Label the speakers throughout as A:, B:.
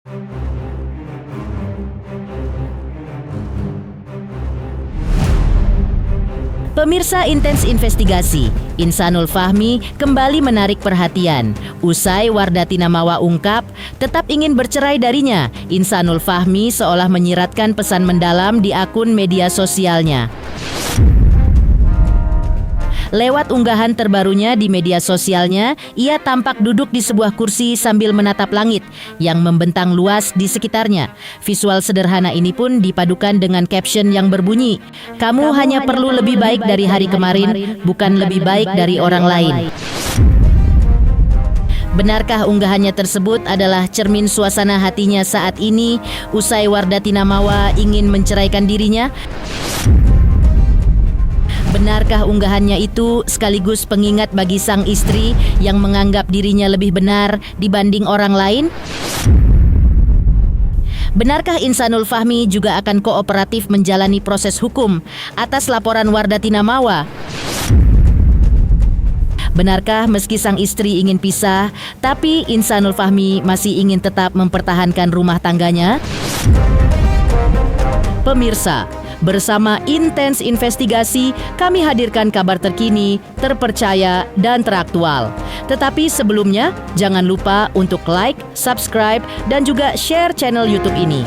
A: Pemirsa Intens Investigasi, Insanul Fahmi kembali menarik perhatian. Usai Wardati Namawa ungkap tetap ingin bercerai darinya, Insanul Fahmi seolah menyiratkan pesan mendalam di akun media sosialnya. Lewat unggahan terbarunya di media sosialnya, ia tampak duduk di sebuah kursi sambil menatap langit yang membentang luas di sekitarnya. Visual sederhana ini pun dipadukan dengan caption yang berbunyi, "Kamu hanya perlu lebih baik dari hari kemarin, bukan lebih baik dari orang lain." Benarkah unggahannya tersebut adalah cermin suasana hatinya saat ini usai Wardati Namawa ingin menceraikan dirinya? Benarkah unggahannya itu sekaligus pengingat bagi sang istri yang menganggap dirinya lebih benar dibanding orang lain? Benarkah Insanul Fahmi juga akan kooperatif menjalani proses hukum atas laporan Wardati Namawa? Benarkah meski sang istri ingin pisah, tapi Insanul Fahmi masih ingin tetap mempertahankan rumah tangganya? Pemirsa, bersama Intens Investigasi, kami hadirkan kabar terkini, terpercaya, dan teraktual. Tetapi sebelumnya, jangan lupa untuk like, subscribe, dan juga share channel YouTube ini.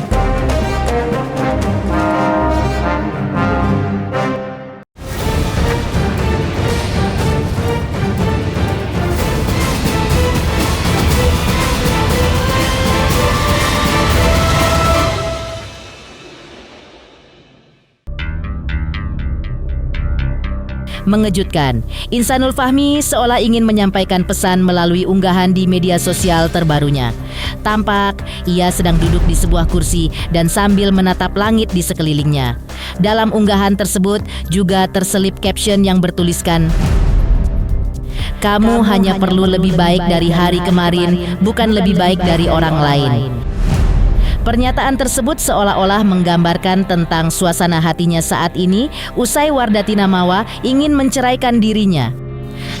A: Mengejutkan, Insanul Fahmi seolah ingin menyampaikan pesan melalui unggahan di media sosial terbarunya. Tampak ia sedang duduk di sebuah kursi dan sambil menatap langit di sekelilingnya. Dalam unggahan tersebut juga terselip caption yang bertuliskan, "Kamu hanya perlu lebih baik dari hari kemarin, bukan lebih baik dari orang lain." Pernyataan tersebut seolah-olah menggambarkan tentang suasana hatinya saat ini usai Wardati Namawa ingin menceraikan dirinya.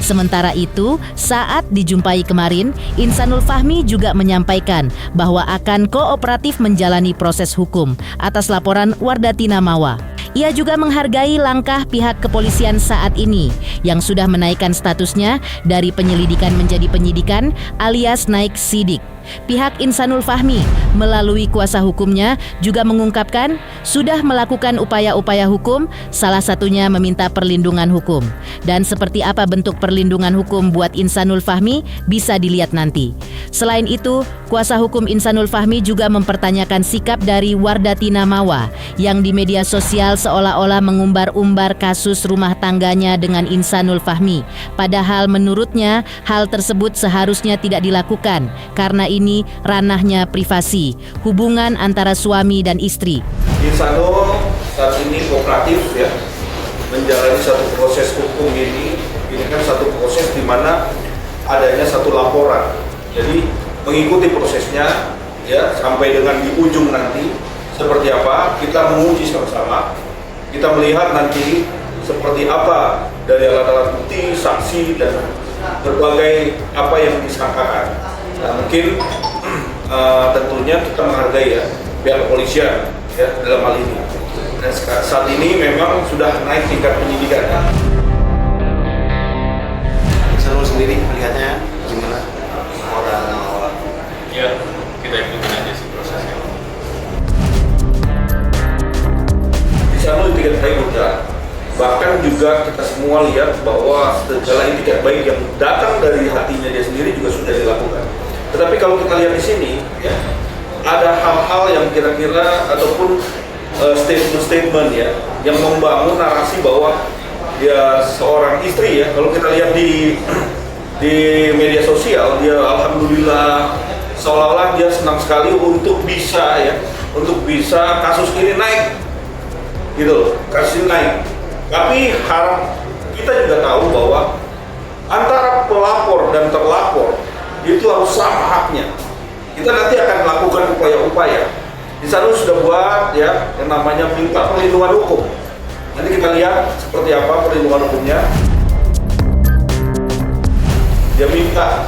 A: Sementara itu, saat dijumpai kemarin, Insanul Fahmi juga menyampaikan bahwa akan kooperatif menjalani proses hukum atas laporan Wardati Namawa. Ia juga menghargai langkah pihak kepolisian saat ini yang sudah menaikkan statusnya dari penyelidikan menjadi penyidikan alias naik sidik. Pihak Insanul Fahmi melalui kuasa hukumnya juga mengungkapkan sudah melakukan upaya-upaya hukum, salah satunya meminta perlindungan hukum. Dan seperti apa bentuk perlindungan hukum buat Insanul Fahmi bisa dilihat nanti. Selain itu, kuasa hukum Insanul Fahmi juga mempertanyakan sikap dari Wardati Namawa yang di media sosial seolah-olah mengumbar-umbar kasus rumah tangganya dengan Insanul Fahmi. Padahal menurutnya hal tersebut seharusnya tidak dilakukan karena ini ranahnya privasi, hubungan antara suami dan istri.
B: Insanul saat ini kooperatif ya, menjalani satu proses hukum ini kan satu proses di mana adanya satu laporan. Jadi mengikuti prosesnya ya sampai dengan di ujung nanti seperti apa kita menguji sama-sama. Kita melihat nanti seperti apa dari alat-alat bukti, saksi dan berbagai apa yang disangkakan. Nah, mungkin tentunya kita menghargai ya pihak kepolisian ya dalam hal ini. Dan saat ini memang sudah naik tingkat penyidikan.
C: Insanul sendiri melihatnya gimana? Orang awal.
D: Ya, kita ikutin aja sih prosesnya.
B: Insanul itikat baik udah. Bahkan juga kita semua lihat bahwa segala itikat baik yang datang dari hatinya dia sendiri juga sudah dilakukan. Tetapi kalau kita lihat di sini, ya, ada hal-hal yang kira-kira ataupun statement-statement ya, yang membangun narasi bahwa dia seorang istri ya. Kalau kita lihat di media sosial, dia alhamdulillah seolah-olah dia senang sekali untuk bisa kasus ini naik, gitu loh, kasus ini naik. Tapi kita juga tahu bahwa antara pelapor dan terlapor itu harus sama haknya. Kita nanti akan melakukan upaya-upaya. Insanul sudah buat ya yang namanya minta perlindungan hukum. Nanti kita lihat seperti apa perlindungan hukumnya. Dia minta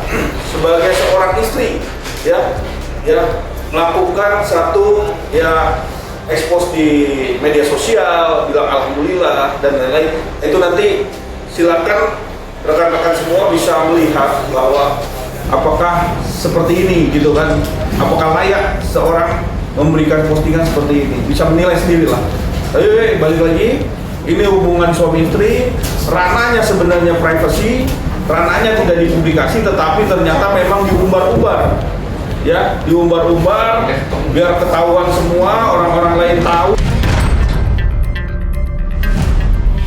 B: sebagai seorang istri ya melakukan satu ya expose di media sosial, bilang alhamdulillah dan lain-lain, itu nanti silakan rekan-rekan semua bisa melihat bahwa apakah seperti ini gitu kan, apakah layak seorang memberikan postingan seperti ini, bisa menilai sendiri lah. Tapi balik lagi, ini hubungan suami istri, ranahnya sebenarnya privacy, ranahnya tidak dipublikasi, tetapi ternyata memang diumbar-umbar. Ya, diumbar-umbar biar ketahuan semua, orang-orang lain tahu.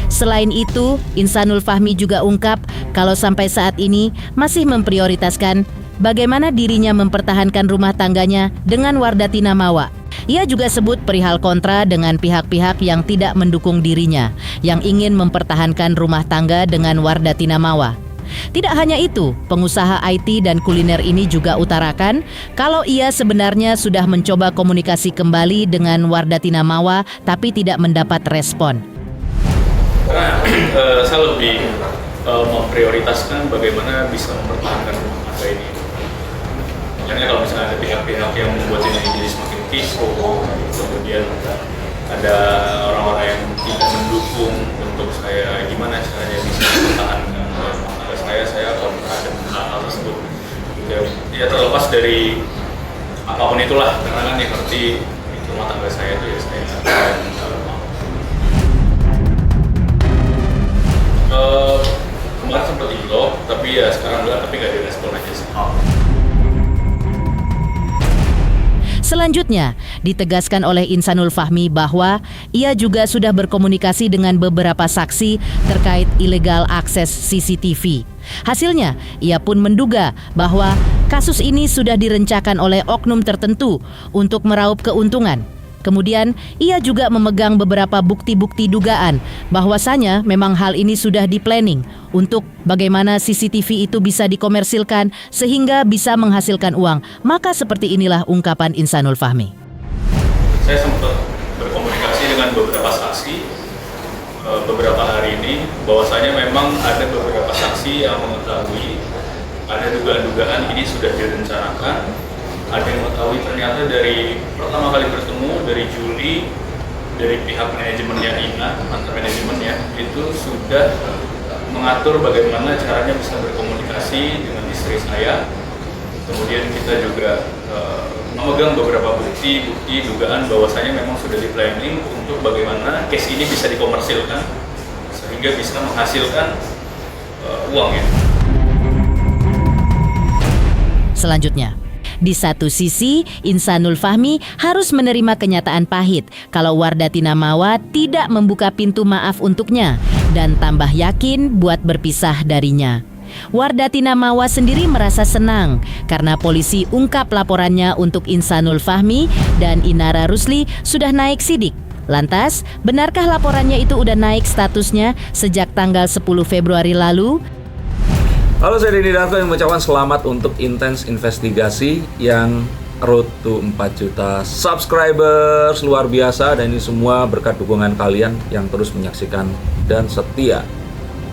A: Selain itu, Insanul Fahmi juga ungkap kalau sampai saat ini masih memprioritaskan bagaimana dirinya mempertahankan rumah tangganya dengan Wardatina Mawa. Ia juga sebut perihal kontra dengan pihak-pihak yang tidak mendukung dirinya, yang ingin mempertahankan rumah tangga dengan Wardatina Mawa. Tidak hanya itu, pengusaha IT dan kuliner ini juga utarakan kalau ia sebenarnya sudah mencoba komunikasi kembali dengan Wardatina Mawa tapi tidak mendapat respon.
D: Karena saya lebih memprioritaskan bagaimana bisa mempertahankan rumah tangga ini. Makanya kalau misalnya ada pihak-pihak yang membuat ini jadi semakin kisruh, kemudian ada orang-orang yang tidak mendukung untuk saya, gimana caranya bisa mempertahankan rumah tangga saya kontra dengan hal tersebut. Ya terlepas dari apapun itulah, karena kan yang ngerti rumah tangga saya itu ya saya kemarin sempat di-blog, tapi ya sekarang enggak, tapi nggak direspon aja sih.
A: Selanjutnya, ditegaskan oleh Insanul Fahmi bahwa ia juga sudah berkomunikasi dengan beberapa saksi terkait ilegal akses CCTV. Hasilnya, ia pun menduga bahwa kasus ini sudah direncanakan oleh oknum tertentu untuk meraup keuntungan. Kemudian, ia juga memegang beberapa bukti-bukti dugaan bahwasanya memang hal ini sudah di-planning untuk bagaimana CCTV itu bisa dikomersilkan sehingga bisa menghasilkan uang. Maka seperti inilah ungkapan Insanul Fahmi.
D: Saya sempat berkomunikasi dengan beberapa saksi beberapa hari ini bahwasanya memang ada beberapa saksi yang mengetahui ada dugaan-dugaan ini sudah direncanakan. Ada yang mengetahui ternyata dari pertama kali bertemu dari Juli dari pihak manajemennya INA, antar manajemennya itu sudah mengatur bagaimana caranya bisa berkomunikasi dengan istri saya. Kemudian kita juga memegang beberapa bukti dugaan bahwasanya memang sudah di-planning untuk bagaimana case ini bisa dikomersilkan sehingga bisa menghasilkan uang ya.
A: Selanjutnya, di satu sisi, Insanul Fahmi harus menerima kenyataan pahit kalau Wardatina Mawa tidak membuka pintu maaf untuknya dan tambah yakin buat berpisah darinya. Wardatina Mawa sendiri merasa senang karena polisi ungkap laporannya untuk Insanul Fahmi dan Inara Rusli sudah naik sidik. Lantas, benarkah laporannya itu udah naik statusnya sejak tanggal 10 Februari lalu?
E: Halo, saya Denny Darko yang mengucapkan selamat untuk Intens Investigasi yang road to 4 juta subscribers, luar biasa, dan ini semua berkat dukungan kalian yang terus menyaksikan dan setia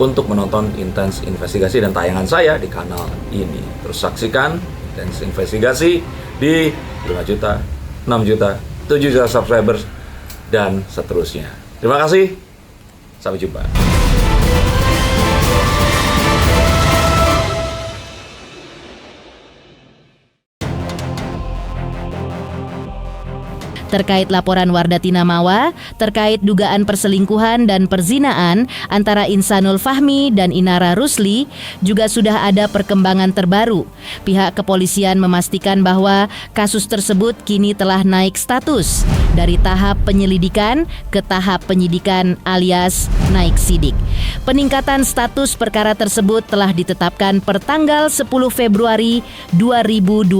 E: untuk menonton Intens Investigasi dan tayangan saya di kanal ini. Terus saksikan Intens Investigasi di 5 juta, 6 juta, 7 juta subscribers dan seterusnya. Terima kasih, sampai jumpa.
A: Terkait laporan Wardatina Mawa terkait dugaan perselingkuhan dan perzinaan antara Insanul Fahmi dan Inara Rusli juga sudah ada perkembangan terbaru. Pihak kepolisian memastikan bahwa kasus tersebut kini telah naik status dari tahap penyelidikan ke tahap penyidikan alias naik sidik. Peningkatan status perkara tersebut telah ditetapkan per tanggal 10 Februari 2026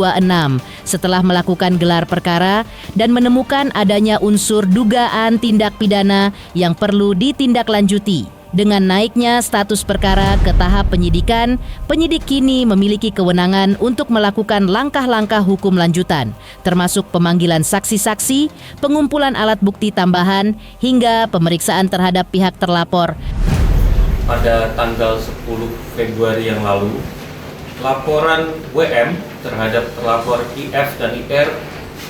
A: setelah melakukan gelar perkara dan menemukan adanya unsur dugaan tindak pidana yang perlu ditindaklanjuti. Dengan naiknya status perkara ke tahap penyidikan, penyidik kini memiliki kewenangan untuk melakukan langkah-langkah hukum lanjutan, termasuk pemanggilan saksi-saksi, pengumpulan alat bukti tambahan, hingga pemeriksaan terhadap pihak terlapor.
F: Pada tanggal 10 Februari yang lalu, laporan WM terhadap terlapor IF dan IR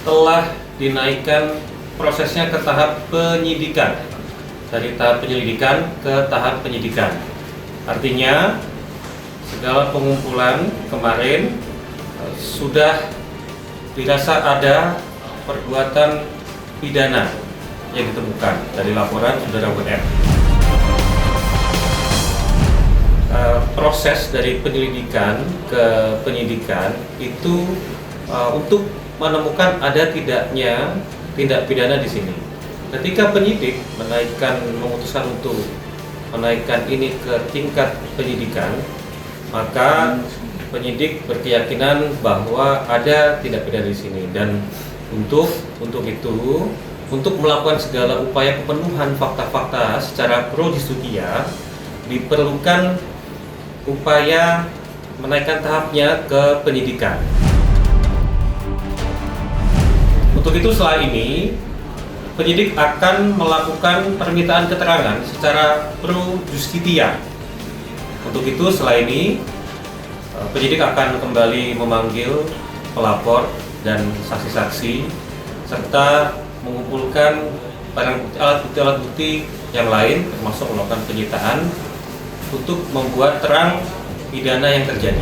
F: telah dinaikkan prosesnya ke tahap penyidikan. Dari tahap penyelidikan ke tahap penyidikan. Artinya segala pengumpulan kemarin sudah dirasa ada perbuatan pidana yang ditemukan dari laporan saudara WM. Proses dari penyelidikan ke penyidikan itu untuk menemukan ada tidaknya tindak pidana di sini. Ketika penyidik memutuskan untuk menaikkan ini ke tingkat penyidikan, maka penyidik berkeyakinan bahwa ada tindak pidana di sini, dan untuk itu, untuk melakukan segala upaya pemenuhan fakta-fakta secara pro justitia, diperlukan upaya menaikkan tahapnya ke penyidikan. Untuk itu setelah ini, penyidik akan melakukan permintaan keterangan secara pro justitia. Untuk itu setelah ini, penyidik akan kembali memanggil pelapor dan saksi-saksi serta mengumpulkan alat bukti yang lain, termasuk melakukan penyitaan untuk membuat terang pidana yang terjadi.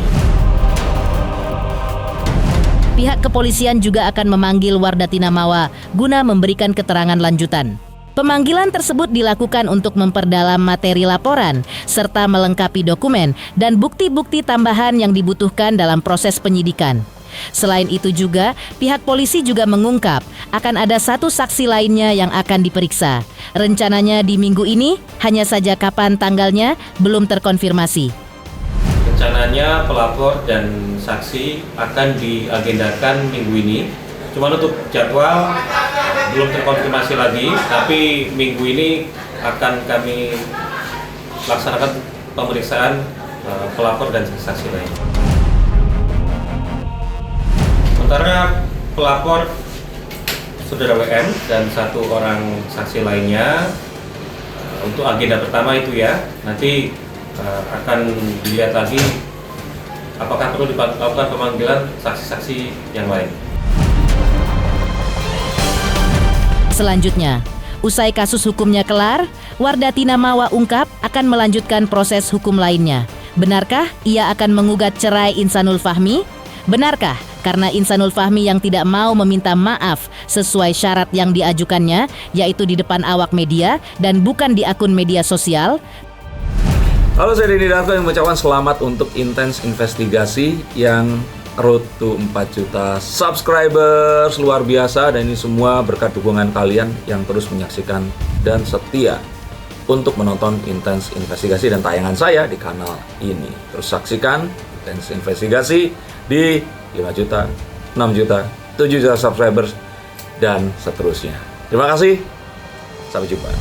A: Pihak kepolisian juga akan memanggil Wardatina Mawa guna memberikan keterangan lanjutan. Pemanggilan tersebut dilakukan untuk memperdalam materi laporan serta melengkapi dokumen dan bukti-bukti tambahan yang dibutuhkan dalam proses penyidikan. Selain itu juga, pihak polisi juga mengungkap akan ada satu saksi lainnya yang akan diperiksa. Rencananya di minggu ini, hanya saja kapan tanggalnya belum terkonfirmasi.
F: Rencananya pelapor dan saksi akan diagendakan minggu ini. Cuma untuk jadwal belum terkonfirmasi lagi, tapi minggu ini akan kami laksanakan pemeriksaan pelapor dan saksi lain. Sementara pelapor saudara WM dan satu orang saksi lainnya, untuk agenda pertama itu ya, nanti akan dilihat lagi apakah perlu dilakukan pemanggilan saksi-saksi yang lain.
A: Selanjutnya, usai kasus hukumnya kelar, Wardatina Mawa ungkap akan melanjutkan proses hukum lainnya. Benarkah ia akan mengugat cerai Insanul Fahmi? Benarkah karena Insanul Fahmi yang tidak mau meminta maaf sesuai syarat yang diajukannya, yaitu di depan awak media dan bukan di akun media sosial?
E: Halo, saya Denny Darko yang mengucapkan selamat untuk Intens Investigasi yang road to 4 juta subscribers, luar biasa, dan ini semua berkat dukungan kalian yang terus menyaksikan dan setia untuk menonton Intens Investigasi dan tayangan saya di kanal ini. Terus saksikan Intens Investigasi di 5 juta, 6 juta, 7 juta subscribers, dan seterusnya. Terima kasih, sampai jumpa.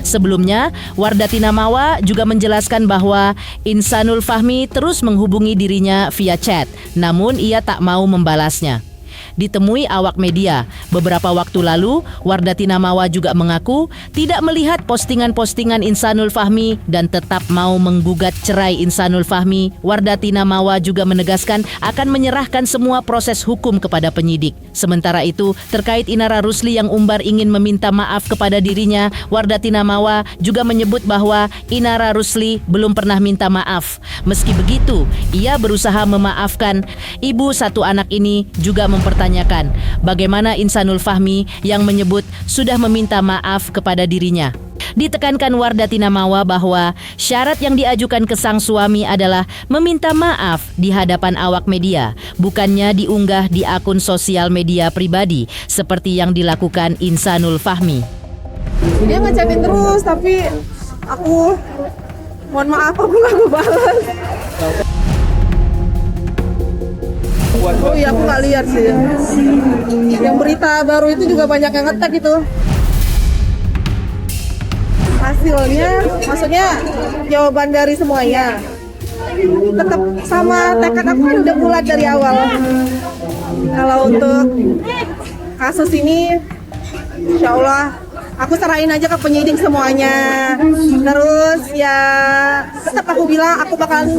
A: Sebelumnya, Wardatina Mawa juga menjelaskan bahwa Insanul Fahmi terus menghubungi dirinya via chat, namun ia tak mau membalasnya. Ditemui awak media beberapa waktu lalu, Wardatina Mawa juga mengaku tidak melihat postingan-postingan Insanul Fahmi dan tetap mau menggugat cerai Insanul Fahmi. Wardatina Mawa juga menegaskan akan menyerahkan semua proses hukum kepada penyidik. Sementara itu, terkait Inara Rusli yang umbar ingin meminta maaf kepada dirinya, Wardatina Mawa juga menyebut bahwa Inara Rusli belum pernah minta maaf. Meski begitu, ia berusaha memaafkan. Ibu satu anak ini juga mempertanyakan bagaimana Insanul Fahmi yang menyebut sudah meminta maaf kepada dirinya. Ditekankan Wardatina Mawa bahwa syarat yang diajukan ke sang suami adalah meminta maaf di hadapan awak media, bukannya diunggah di akun sosial media pribadi seperti yang dilakukan Insanul Fahmi.
G: Dia ngechatin terus, tapi aku mohon maaf aku nggak ngebalas. Oh iya, aku nggak lihat sih. Yang berita baru itu juga banyak yang nge-tag itu. Hasilnya, maksudnya jawaban dari semuanya tetap sama tekad aku kan udah bulat dari awal. Kalau untuk kasus ini, insya Allah aku serahin aja ke penyidik semuanya. Terus ya tetap aku bilang aku bakalan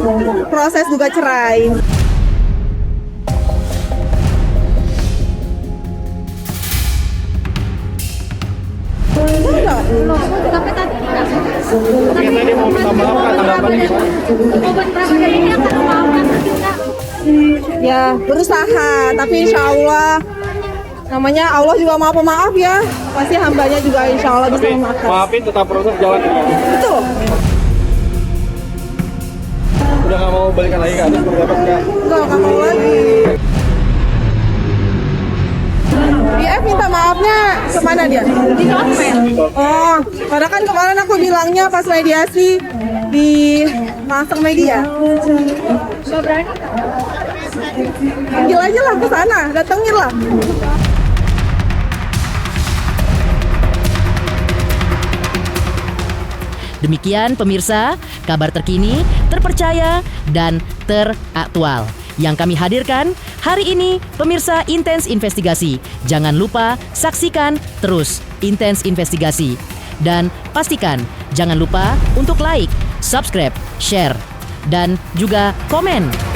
G: proses gugat cerai.
H: Sampai tadi dia mau minta maaf kan, tanggapannya
G: Ya berusaha, tapi insya Allah namanya Allah juga maha pemaaf ya. Pasti hambanya juga insya Allah bisa memaafkan.
H: maafin tetap proses jalan.
G: Betul.
H: Udah nggak mau balikan lagi kan? Seperti apa enggak?
G: Nggak mau lagi. BF minta maafnya kemana dia? Di sosmed. Oh, padahal kan kemarin aku bilangnya pas mediasi di masuk media.
H: Nggak berani.
G: Panggil aja lah ke sana, datengin lah.
A: Demikian pemirsa, kabar terkini, terpercaya, dan teraktual yang kami hadirkan hari ini. Pemirsa Intens Investigasi, jangan lupa saksikan terus Intens Investigasi. Dan pastikan jangan lupa untuk like, subscribe, share, dan juga komen.